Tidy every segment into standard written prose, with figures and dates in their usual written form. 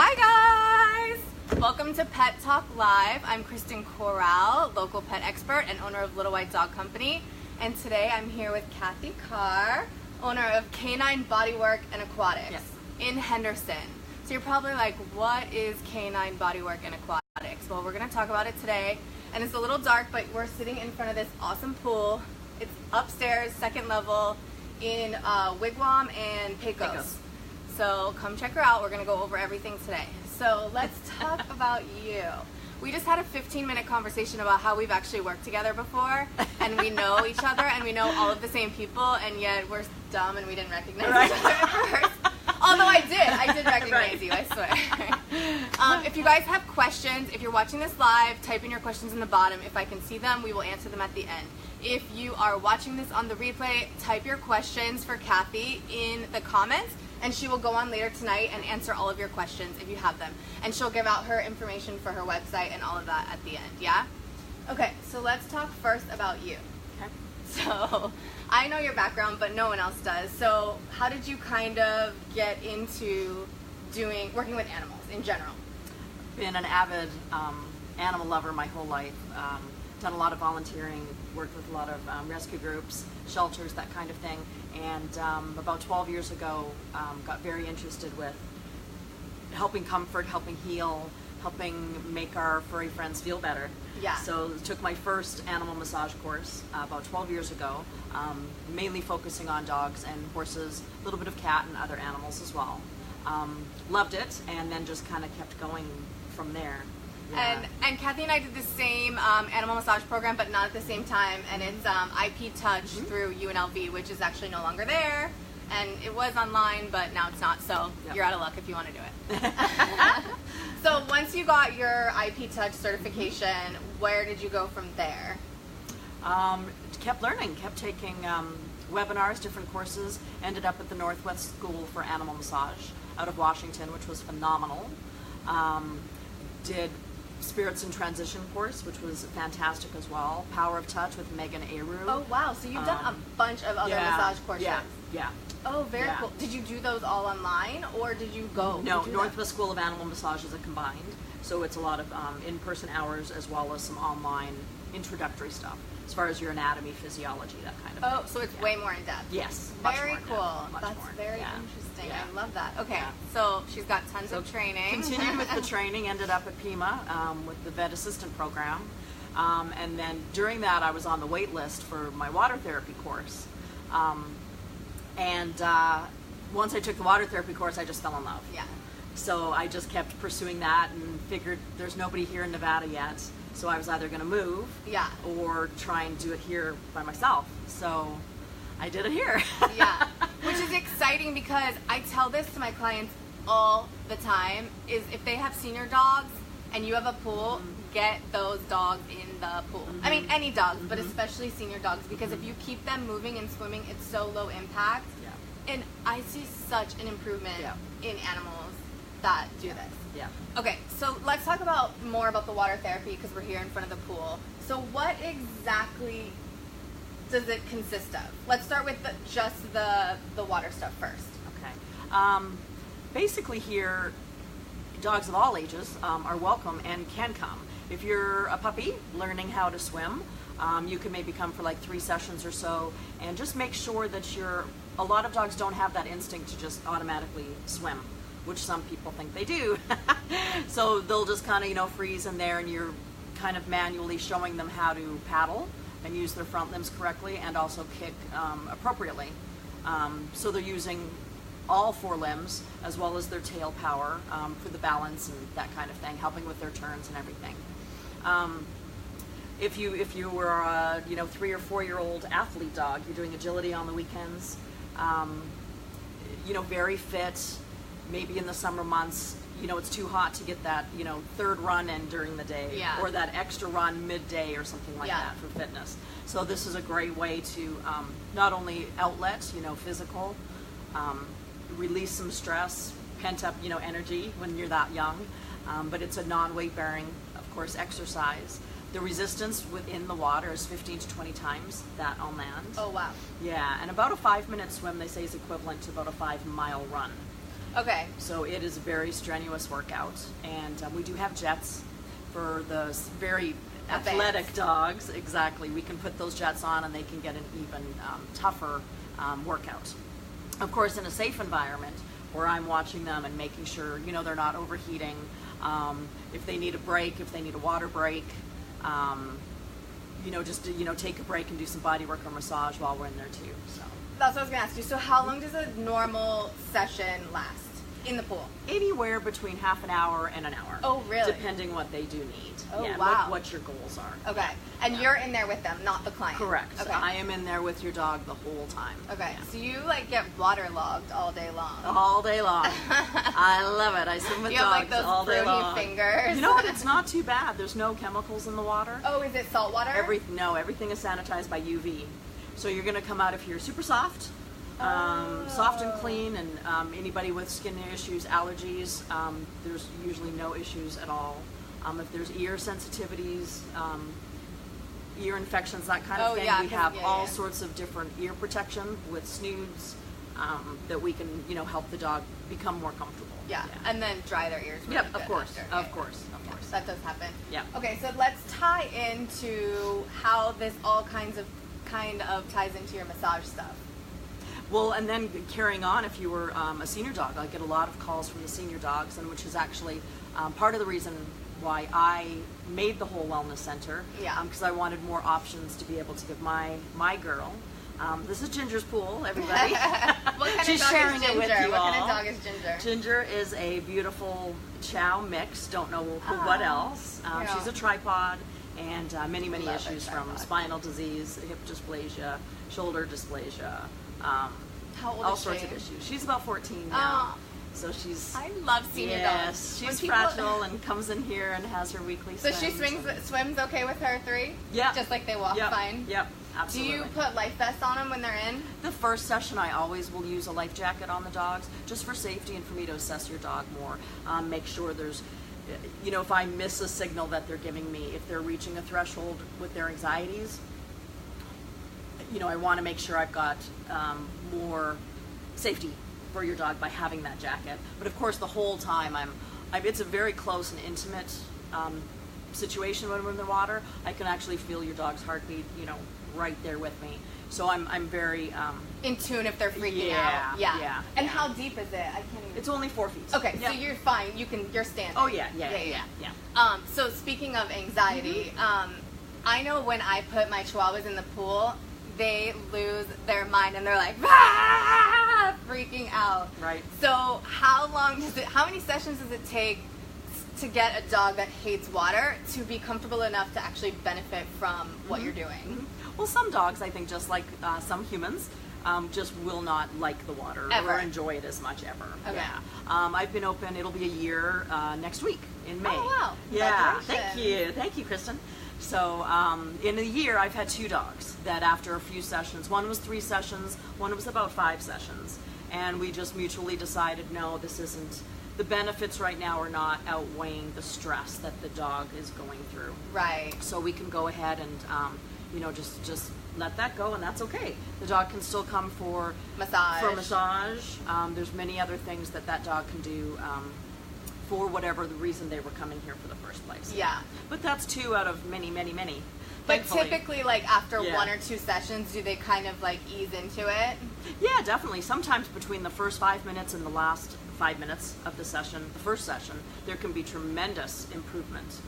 Hi guys! Welcome to Pet Talk Live. I'm Kristen Corral, local pet expert and owner of Little White Dog Company. And today I'm here with Kathy Carr, owner of Canine Bodywork and Aquatics in Henderson. So you're probably like, what is Canine Bodywork and Aquatics? Well, we're going to talk about it today. And it's a little dark, but we're sitting in front of this awesome pool. It's upstairs, second level, in Wigwam and Pecos. So come check her out. We're going to go over everything today. So let's talk about you. We just had a 15-minute conversation about how we've actually worked together before, and we know each other, and we know all of the same people, and yet we're dumb and we didn't recognize each other at first. Although I did recognize you, I swear. If you guys have questions, if you're watching this live, type in your questions in the bottom. If I can see them, we will answer them at the end. If you are watching this on the replay, type your questions for Kathy in the comments, and she will go on later tonight and answer all of your questions if you have them. And she'll give out her information for her website and all of that at the end, yeah? Okay, so let's talk first about you. Okay. So, I know your background, but no one else does. So, how did you kind of get into working with animals in general? Been an avid animal lover my whole life. Done a lot of volunteering, worked with a lot of rescue groups, shelters, that kind of thing. And about 12 years ago, got very interested with helping comfort, helping heal, helping make our furry friends feel better. Yeah. So took my first animal massage course about 12 years ago, mainly focusing on dogs and horses, a little bit of cat and other animals as well. Loved it, and then just kind of kept going from there. Yeah. And Kathy and I did the same animal massage program, but not at the same time. And it's IP Touch through UNLV, which is actually no longer there. And it was online, but now it's not. So you're out of luck if you want to do it. So once you got your IP Touch certification, where did you go from there? Kept learning, kept taking webinars, different courses. Ended up at the Northwest School for Animal Massage out of Washington, which was phenomenal. Did Spirits in Transition course, which was fantastic as well. Power of Touch with Megan Aru. Oh wow! So you've done a bunch of other massage courses. Yeah. Oh, very cool. Did you do those all online, or did you go? No, Northwest School of Animal Massage is a combined, so it's a lot of in-person hours as well as some online introductory stuff, as far as your anatomy, physiology, that kind of thing. Oh, so it's way more in depth. Yes. Very cool. That's very interesting. Yeah. I love that. Okay, so she's got tons of training. Continued with the training, ended up at Pima with the vet assistant program. And then during that, I was on the wait list for my water therapy course. And once I took the water therapy course, I just fell in love. Yeah. So I just kept pursuing that and figured there's nobody here in Nevada yet. So I was either going to move or try and do it here by myself. So I did it here. Yeah. Which is exciting because I tell this to my clients all the time, is if they have senior dogs and you have a pool, get those dogs in the pool. I mean, any dogs, but especially senior dogs, because if you keep them moving and swimming, it's so low impact. Yeah. And I see such an improvement in animals that do this. Yeah. Okay, so let's talk more about the water therapy, because we're here in front of the pool. So what exactly does it consist of? Let's start with just the water stuff first. Okay. Basically here, dogs of all ages are welcome and can come. If you're a puppy learning how to swim, you can maybe come for like 3 sessions or so, and just make sure that a lot of dogs don't have that instinct to just automatically swim, which some people think they do. So they'll just kind of, freeze in there, and you're kind of manually showing them how to paddle and use their front limbs correctly, and also kick appropriately. So they're using all 4 limbs as well as their tail power for the balance and that kind of thing, helping with their turns and everything. If you were a 3 or 4-year-old athlete dog, you're doing agility on the weekends. Very fit. Maybe in the summer months, it's too hot to get that, 3rd run in during the day, or that extra run midday or something like that for fitness. So this is a great way to not only outlet, physical, release some stress, pent up, energy when you're that young, but it's a non-weight bearing, of course, exercise. The resistance within the water is 15 to 20 times that on land. Oh, wow. Yeah, and about a 5-minute swim, they say, is equivalent to about a 5-mile run. Okay. So it is a very strenuous workout, and we do have jets for the very athletic dogs. Exactly. We can put those jets on and they can get an even tougher workout. Of course, in a safe environment where I'm watching them and making sure, they're not overheating. If they need a break, if they need a water break, just take a break and do some body work or massage while we're in there too. So that's what I was going to ask you. So how long does a normal session last in the pool? Anywhere between half an hour and an hour. Oh, really? Depending what they do need. Oh, yeah, wow. What your goals are. Okay. And you're in there with them, not the client? Correct. Okay. I am in there with your dog the whole time. Okay. Yeah. So you get waterlogged all day long? All day long. I love it. I swim with you dogs have those all day long. fingers. You know what? It's not too bad. There's no chemicals in the water. Oh, is it salt water? Everything is sanitized by UV. So you're going to come out of here super soft. Soft and clean, and anybody with skin issues, allergies, there's usually no issues at all. If there's ear sensitivities, ear infections, that kind of thing, we have all sorts of different ear protection with snoods that we can, help the dog become more comfortable. Yeah, and then dry their ears. Really Of course. That does happen. Yeah. Okay, so let's tie into how this all kind of ties into your massage stuff. Well, and then carrying on, if you were a senior dog, I get a lot of calls from the senior dogs, and which is actually part of the reason why I made the whole wellness center. Yeah. Because I wanted more options to be able to give my girl. This is Ginger's pool, everybody. What kind She's of dog sharing is Ginger? it with you What all. kind of dog is Ginger? Ginger is a beautiful chow mix. Don't know what else. She's a tripod, and many issues from spinal disease, hip dysplasia, shoulder dysplasia. How old all is she? sorts of issues. She's about 14 now. So she's... I love senior dogs. She's fragile and comes in here and has her weekly So swims. she swims okay with her 3? Yeah. Just like they walk fine? Yep, absolutely. Do you put life vests on them when they're in? The first session I always will use a life jacket on the dogs, just for safety and for me to assess your dog more. Make sure there's... if I miss a signal that they're giving me, if they're reaching a threshold with their anxieties, I want to make sure I've got more safety for your dog by having that jacket. But of course, the whole time it's a very close and intimate situation when we're in the water. I can actually feel your dog's heartbeat, right there with me. So I'm very in tune if they're freaking out. Yeah. And how deep is it? I can't even. It's only 4 feet. Okay, so you're fine. You're standing. Oh yeah. So speaking of anxiety, I know when I put my chihuahuas in the pool, they lose their mind and they're like freaking out. Right. So how many sessions does it take to get a dog that hates water to be comfortable enough to actually benefit from what you're doing? Well, some dogs, I think, just like some humans, just will not like the water Ever. or enjoy it as much ever. Okay. Yeah. I've been open, it'll be a year next week in May. Oh, wow. Yeah. Congratulations. Thank you, Kristen. So in a year, I've had 2 dogs that after a few sessions, one was 3 sessions, one was about 5 sessions. And we just mutually decided, no, this isn't, the benefits right now are not outweighing the stress that the dog is going through. Right. So we can go ahead and, just let that go, and that's okay. The dog can still come for massage. There's many other things that dog can do for whatever the reason they were coming here for the first place. Yeah. But that's 2 out of many. But thankfully. Typically, after 1 or 2 sessions, do they kind of ease into it? Yeah, definitely. Sometimes between the first 5 minutes and the last 5 minutes of the first session, there can be tremendous improvement.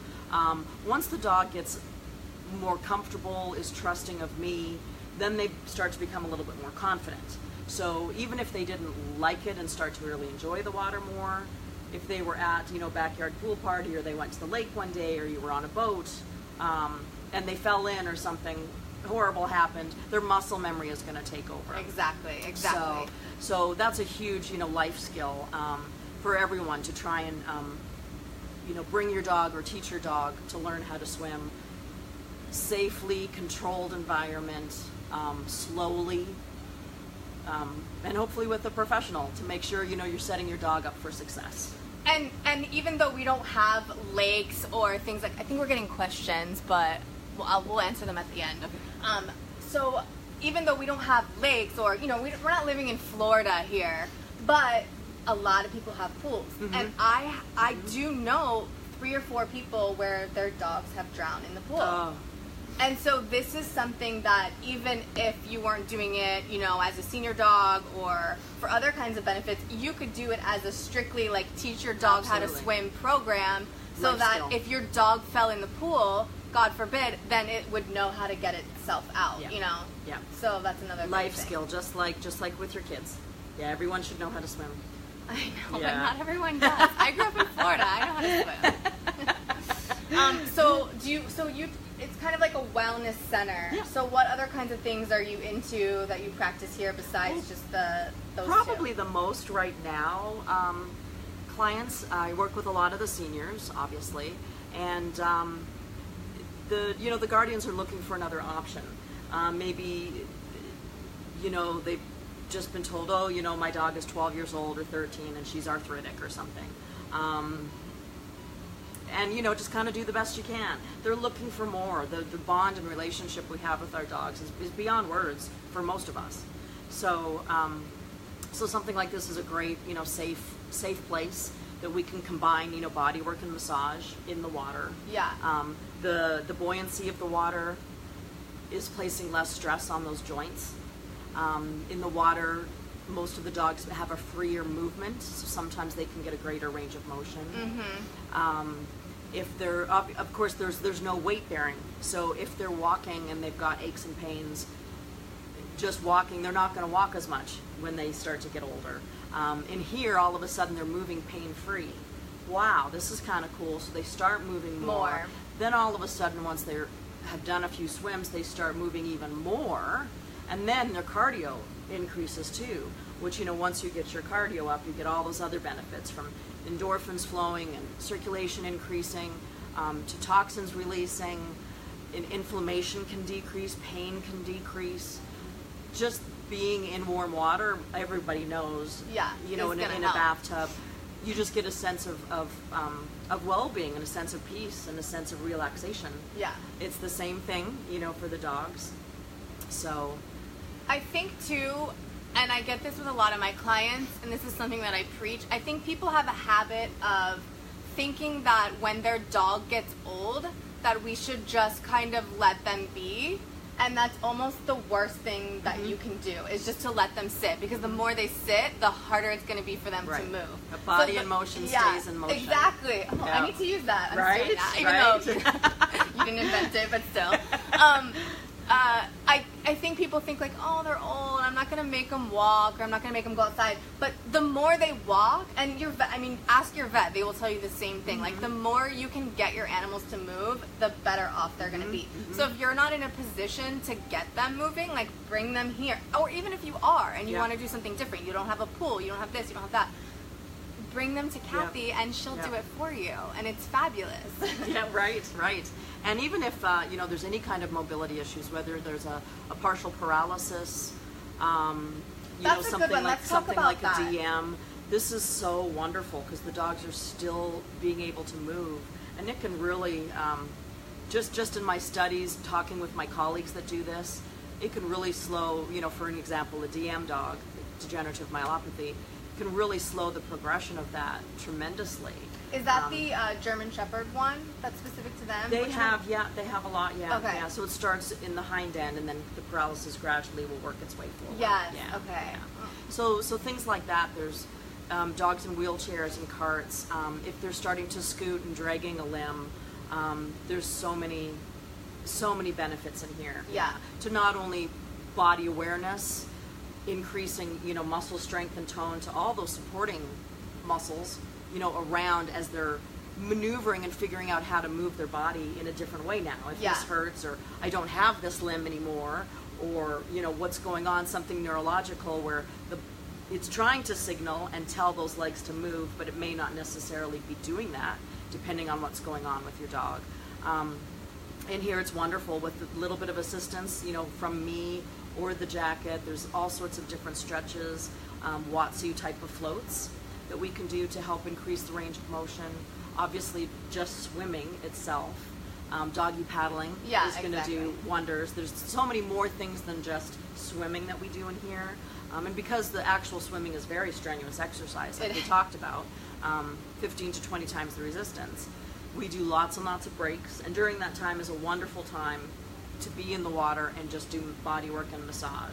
Once the dog gets more comfortable, is trusting of me, then they start to become a little bit more confident. So even if they didn't like it and start to really enjoy the water more, if they were at, backyard pool party, or they went to the lake one day, or you were on a boat, and they fell in or something horrible happened, their muscle memory is going to take over. Exactly. So that's a huge, life skill for everyone to try and, bring your dog or teach your dog to learn how to swim safely, controlled environment, slowly, and hopefully with a professional to make sure, you're setting your dog up for success. And even though we don't have lakes or things I think we're getting questions, but we'll answer them at the end. Okay. So even though we don't have lakes or, we're not living in Florida here, but a lot of people have pools, and I do know 3 or 4 people where their dogs have drowned in the pool. Oh. And so this is something that even if you weren't doing it, you know, as a senior dog or for other kinds of benefits, you could do it as a strictly like teach your dog how to swim program, so that if your dog fell in the pool, God forbid, then it would know how to get itself out, you know? Yeah. So that's another life thing. skill, just like with your kids. Yeah, everyone should know how to swim. I know, but not everyone does. I grew up in Florida. I know how to swim. It's kind of like a wellness center. Yeah. So what other kinds of things are you into that you practice here besides just those probably two? The most right now, clients, I work with a lot of the seniors, obviously, and the guardians are looking for another option. Maybe, you know, they've just been told, oh, you know, my dog is 12 years old or 13 and she's arthritic or something. And, you know, just kind of do the best you can. They're looking for more. The bond and relationship we have with our dogs is beyond words for most of us. So so something like this is a great, you know, safe place that we can combine, you know, body work and massage in the water. Yeah. The buoyancy of the water is placing less stress on those joints. In the water, most of the dogs have a freer movement, so sometimes they can get a greater range of motion. If they're up, of course, there's no weight bearing. So if they're walking and they've got aches and pains, just walking, they're not going to walk as much when they start to get older. In here, all of a sudden, they're moving pain-free. Wow, this is kind of cool. So they start moving more. Then all of a sudden, once they have done a few swims, they start moving even more, and then their cardio increases too. Which, you know, once you get your cardio up, you get all those other benefits from endorphins flowing and circulation increasing, to toxins releasing, inflammation can decrease, pain can decrease. Just being in warm water, everybody knows, you know, in a bathtub, you just get a sense of well-being and a sense of peace and a sense of relaxation. Yeah. It's the same thing, you know, for the dogs. So I think too, and I get this with a lot of my clients, and this is something that I preach, I think people have a habit of thinking that when their dog gets old, that we should just kind of let them be. And that's almost the worst thing that you can do, is just to let them sit. Because the more they sit, the harder it's going to be for them to move. The body in motion stays in motion. Exactly. Oh, I need to use that. I'm right? That, even though you didn't invent it, but still. I think people think like, oh, they're old, I'm not going to make them walk, or I'm not going to make them go outside. But the more they walk, and your vet, I mean, ask your vet, they will tell you the same thing. Like, the more you can get your animals to move, the better off they're going to be. So if you're not in a position to get them moving, like, bring them here. Or even if you are, and you want to do something different, you don't have a pool, you don't have this, you don't have that, bring them to Kathy, and she'll do it for you, and it's fabulous. Right. And even if you know, there's any kind of mobility issues, whether there's a partial paralysis, you know, something like a DM, this is so wonderful because the dogs are still being able to move, and it can really, just in my studies, talking with my colleagues that do this, it can really slow, you know, for an example, a DM dog, degenerative myelopathy, can really slow the progression of that tremendously. Is that the German Shepherd one that's specific to them? They have a lot, Okay. Yeah, so it starts in the hind end, and then the paralysis gradually will work its way forward. Yes, okay. Yeah. So things like that, there's dogs in wheelchairs and carts. If they're starting to scoot and dragging a limb, there's so many benefits in here. Yeah. To not only body awareness, increasing, you know, muscle strength and tone, to all those supporting muscles, you know, around as they're maneuvering and figuring out how to move their body in a different way now. If this hurts, or I don't have this limb anymore, or, you know, what's going on, something neurological where it's trying to signal and tell those legs to move, but it may not necessarily be doing that, depending on what's going on with your dog. And here it's wonderful with a little bit of assistance, you know, from me or the jacket. There's all sorts of different stretches, Watsu type of floats that we can do to help increase the range of motion. Obviously, just swimming itself, doggy paddling is going to do wonders. There's so many more things than just swimming that we do in here. And because the actual swimming is very strenuous exercise, like we talked about, 15 to 20 times the resistance, we do lots and lots of breaks, and during that time is a wonderful time to be in the water and just do body work and massage.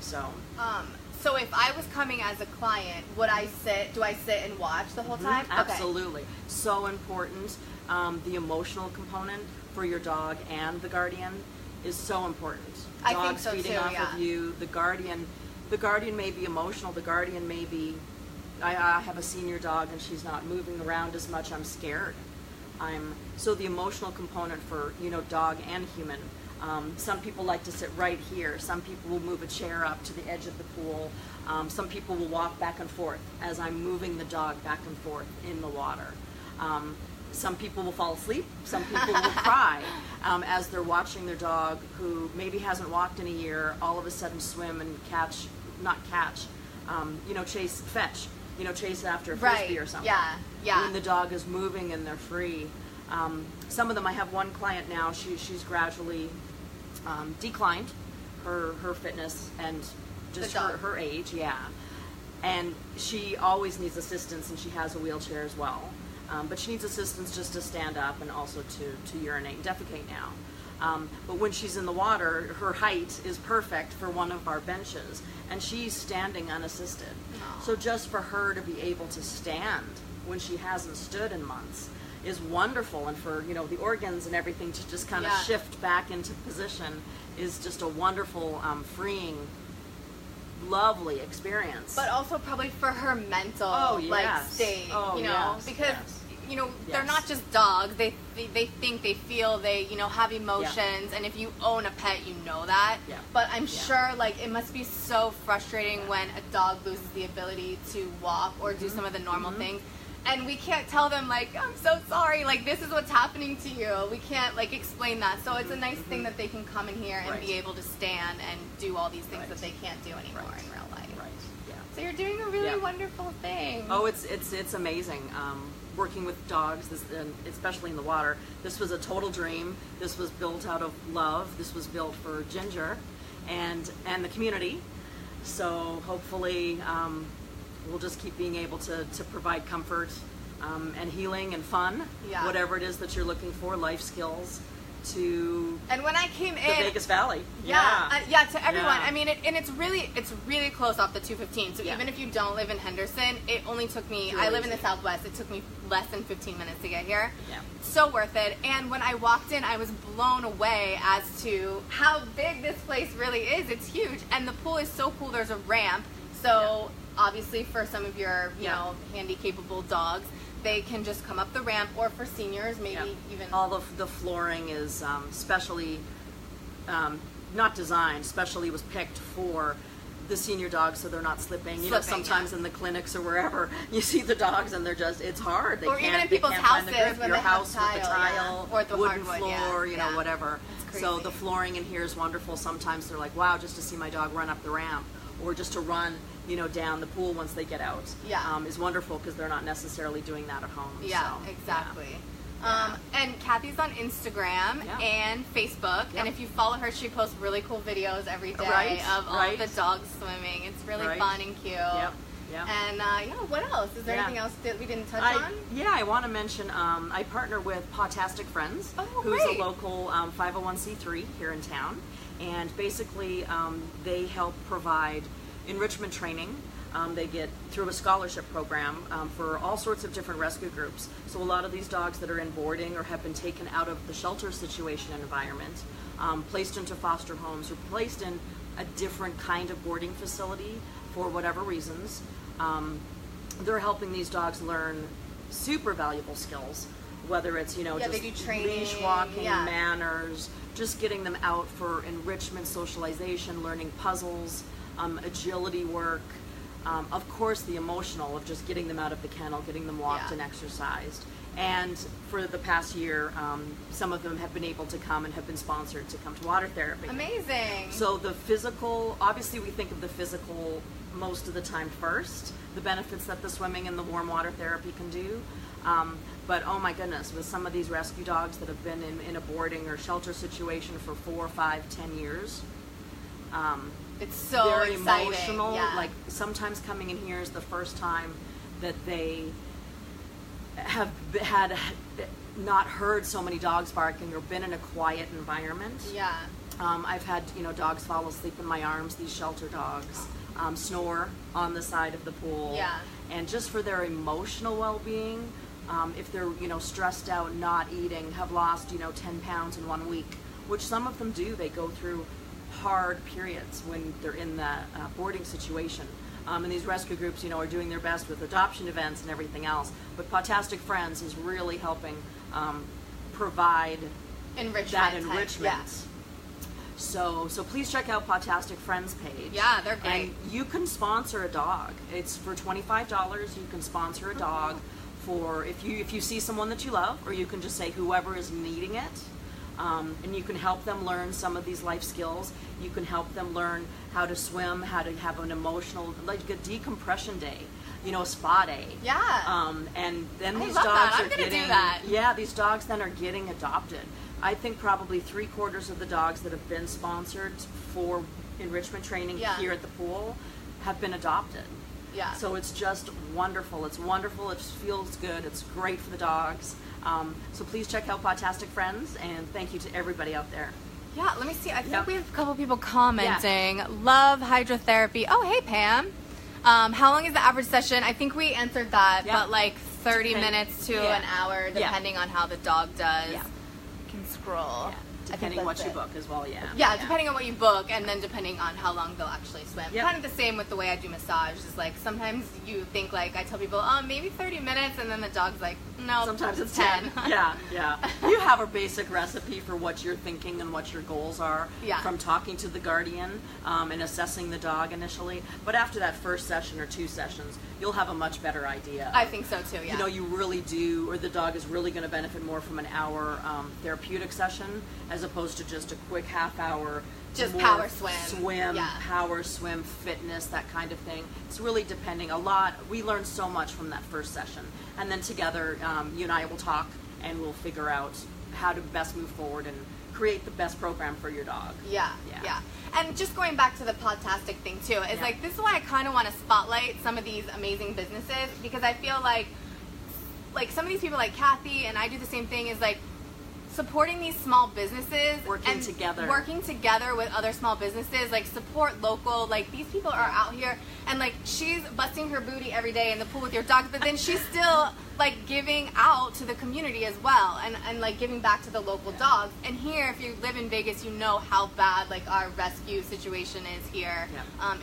So so if I was coming as a client, would I sit? Do I sit and watch the whole time? Absolutely. Okay. So important. The emotional component for your dog and the guardian is so important. I Dogs think so feeding too, off yeah. of you. The guardian may be emotional. The guardian may be, I have a senior dog and she's not moving around as much. I'm scared. So the emotional component for, dog and human. Some people like to sit right here. Some people will move a chair up to the edge of the pool. Some people will walk back and forth as I'm moving the dog back and forth in the water. Some people will fall asleep. Some people will cry as they're watching their dog who maybe hasn't walked in a year, all of a sudden swim and fetch, chase after a frisbee or something. Yeah. When the dog is moving and they're free. Some of them, I have one client now, she's gradually declined her fitness and just her age, and she always needs assistance, and she has a wheelchair as well, but she needs assistance just to stand up and also to urinate and defecate now. But when she's in the water, her height is perfect for one of our benches, and she's standing unassisted. So just for her to be able to stand when she hasn't stood in months is wonderful, and for the organs and everything to just kind of shift back into position is just a wonderful, freeing, lovely experience. But also probably for her mental state, because they're not just dogs. They think, they feel, they have emotions, and if you own a pet, you know that. But I'm sure it must be so frustrating when a dog loses the ability to walk or do some of the normal things. And we can't tell them, I'm so sorry, this is what's happening to you. We can't, explain that. So it's a nice thing that they can come in here and be able to stand and do all these things that they can't do anymore in real life. So you're doing a really wonderful thing. Oh, it's amazing. Working with dogs, especially in the water. This was a total dream. This was built out of love. This was built for Ginger and the community. So hopefully, we'll just keep being able to provide comfort and healing and fun, whatever it is that you're looking for, life skills, to and when I came in the Vegas Valley. To everyone. I mean, it's really close off the 215. So even if you don't live in Henderson, it only took me. I live in the Southwest. It took me less than 15 minutes to get here. So worth it. And when I walked in, I was blown away as to how big this place really is. It's huge, and the pool is so cool. There's a ramp, so. Obviously, for some of your, handy-capable dogs, they can just come up the ramp, or for seniors, maybe even... All of the flooring is specially, not designed, specially was picked for the senior dogs so they're not slipping. Sometimes in the clinics or wherever, you see the dogs and they're just, it's hard. They or can't, even in people's houses when your they house have with the tile, or the wooden hardwood, floor, whatever. That's crazy. So the flooring in here is wonderful. Sometimes they're like, wow, just to see my dog run up the ramp, or just to run down the pool once they get out is wonderful, because they're not necessarily doing that at home. Exactly. And Kathy's on Instagram and Facebook, and if you follow her, she posts really cool videos every day of all the dogs swimming. It's really fun and cute. And what else? Is there anything else that we didn't touch on? I want to mention I partner with Pawtastic Friends, who's a local 501c3 here in town, and basically they help provide enrichment training. They get through a scholarship program for all sorts of different rescue groups. So a lot of these dogs that are in boarding or have been taken out of the shelter situation environment, placed into foster homes, or placed in a different kind of boarding facility for whatever reasons, they're helping these dogs learn super valuable skills, whether it's just leash walking, manners, just getting them out for enrichment, socialization, learning puzzles, agility work, of course the emotional of just getting them out of the kennel, getting them walked and exercised. And for the past year, some of them have been able to come and have been sponsored to come to water therapy. Amazing. So the physical, obviously we think of the physical most of the time first, the benefits that the swimming and the warm water therapy can do. But oh my goodness, with some of these rescue dogs that have been in a boarding or shelter situation for 4, 5, 10 years, It's so they're exciting. emotional. Yeah. Like sometimes coming in here is the first time that they have had not heard so many dogs barking or been in a quiet environment. Yeah. I've had, dogs fall asleep in my arms, these shelter dogs, snore on the side of the pool. Yeah. And just for their emotional well-being, if they're, stressed out, not eating, have lost, 10 pounds in 1 week, which some of them do. They go through hard periods when they're in that boarding situation. And these rescue groups, are doing their best with adoption events and everything else. But Podtastic Friends is really helping provide that enrichment. Yeah. So please check out Podtastic Friends page. Yeah, they're great. And you can sponsor a dog. It's for $25. You can sponsor a dog for if you see someone that you love, or you can just say whoever is needing it. And you can help them learn some of these life skills. You can help them learn how to swim, how to have an emotional, like a decompression day, a spa day. Yeah. And then these love dogs that. I'm are gonna getting, do that. yeah, these dogs then are getting adopted. I think probably 3/4 of the dogs that have been sponsored for enrichment training here at the pool have been adopted. Yeah. So it's just wonderful. It's wonderful. It feels good. It's great for the dogs. So please check out Podtastic Friends, and thank you to everybody out there. Yeah, let me see. I think we have a couple people commenting. Yeah. Love hydrotherapy. Oh, hey, Pam. How long is the average session? I think we answered that, but like 30 minutes to an hour, depending on how the dog does. Yeah. Can scroll. Yeah. Depending what you book as well, Yeah, depending on what you book, and then depending on how long they'll actually swim. Yep. Kind of the same with the way I do massage. Is like sometimes you think like I tell people, maybe 30 minutes, and then the dog's like, no, sometimes it's 10. Yeah. You have a basic recipe for what you're thinking and what your goals are from talking to the guardian and assessing the dog initially. But after that first session or 2 sessions, you'll have a much better idea. I think so too. Yeah. You really do, or the dog is really going to benefit more from an hour therapeutic session as opposed to just a quick half-hour just power swim, power swim, fitness, that kind of thing. It's really depending a lot. We learned so much from that first session, and then together you and I will talk and we'll figure out how to best move forward and create the best program for your dog. Yeah. And just going back to the Podtastic thing too, is like this is why I kind of want to spotlight some of these amazing businesses, because I feel like some of these people like Kathy and I do the same thing, is like supporting these small businesses, working together with other small businesses, like support local. Like these people are out here, and like she's busting her booty every day in the pool with your dogs, but then she's still like giving out to the community as well, and like giving back to the local dogs. And here, if you live in Vegas, you know how bad like our rescue situation is here.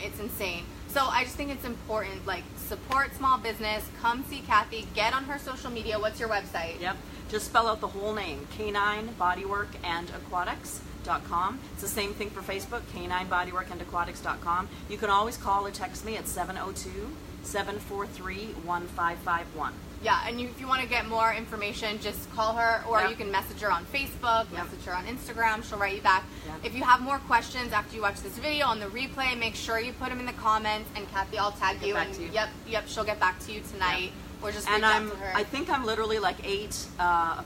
It's insane. So I just think it's important, like support small business. Come see Kathy. Get on her social media. What's your website? Yep. Just spell out the whole name, Canine Bodywork and Aquatics.com. It's the same thing for Facebook, Canine Bodywork and Aquatics.com. You can always call or text me at 702-743-1551. Yeah, and if you want to get more information, just call her, or you can message her on Facebook, message her on Instagram. She'll write you back. If you have more questions after you watch this video on the replay, make sure you put them in the comments, and Kathy, I'll tag you. And yep, she'll get back to you tonight. Or just reach out to her. I think I'm literally like 8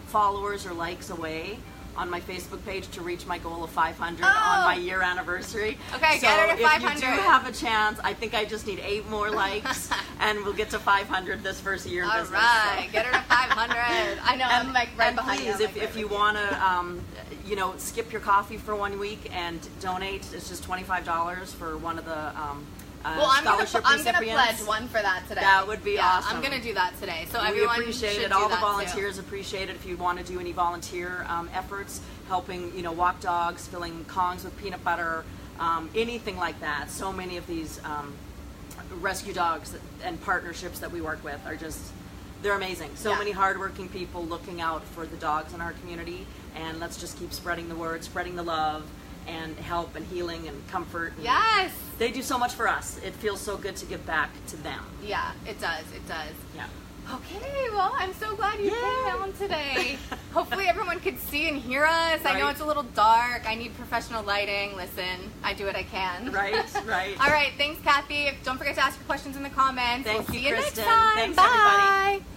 followers or likes away on my Facebook page to reach my goal of 500 on my year anniversary. Okay, so get her to 500. If you do have a chance, I think I just need 8 more likes, and we'll get to 500 this first year in business. All right, get her to 500. I know, I'm like right behind you. Please, if you want to, skip your coffee for 1 week and donate, it's just $25 for one of the I'm gonna recipients. pledge one for that today. That would be awesome. I'm gonna do that today. So we everyone appreciate should it. do All the that volunteers too. appreciate it. If you want to do any volunteer efforts, helping walk dogs, filling Kongs with peanut butter, anything like that. So many of these rescue dogs and partnerships that we work with are they're amazing. So many hardworking people looking out for the dogs in our community, and let's just keep spreading the word, spreading the love, and help and healing and comfort. Yes. They do so much for us. It feels so good to give back to them. Yeah, it does. It does. Yeah. Okay, well, I'm so glad you came down today. Hopefully everyone could see and hear us. Right. I know it's a little dark. I need professional lighting. Listen, I do what I can. Right. All right, thanks, Kathy. Don't forget to ask your questions in the comments. Thank you, see you Kristen. next time. Thanks, Bye. everybody.